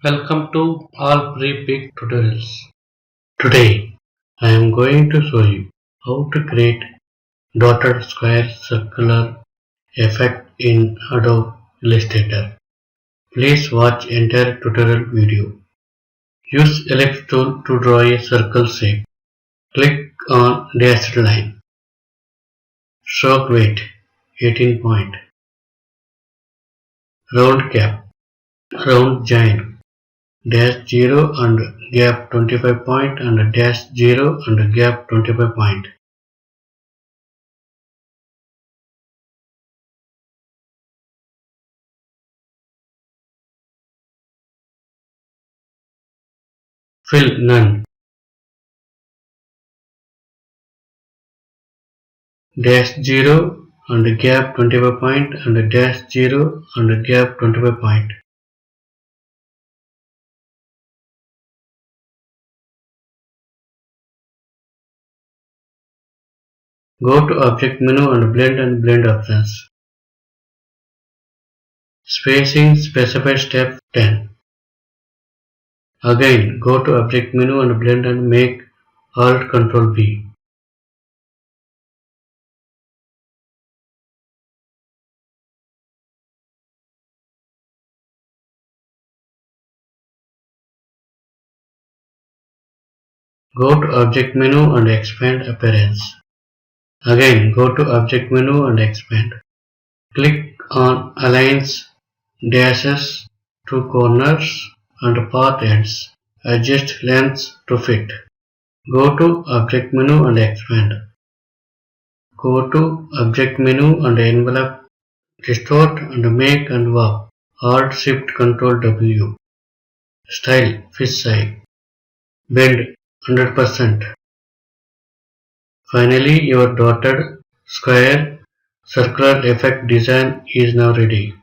Welcome to all pre-pick tutorials. Today I am going to show you how to create dotted square circular effect in Adobe Illustrator. Please watch entire tutorial video. Use ellipse tool to draw a circle shape. Click on dashed line. Stroke weight 18 point. Round cap. Round join. Dash 0 and gap 25 point and dash 0 and gap 25 point. Fill none. Dash 0 and gap 25 point and dash 0 and gap 25 point. Go to object menu and blend options. Spacing specify step 10. Again go to object menu and make Alt Ctrl B. Go to object menu and expand appearance. Again go to object menu and expand. Click on aligns dashes to corners and path ends. Adjust lengths to fit. Go to object menu and expand. Go to object menu and envelope, distort and make and warp. Alt Shift Ctrl W. Style fisheye. Bend 100%. Finally, your dotted square circular effect design is now ready.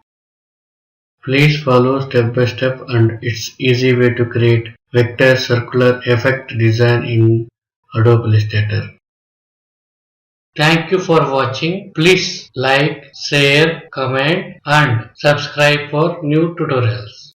Please follow step by step and it's easy way to create vector circular effect design in Adobe Illustrator. Thank you for watching. Please like, share, comment and subscribe for new tutorials.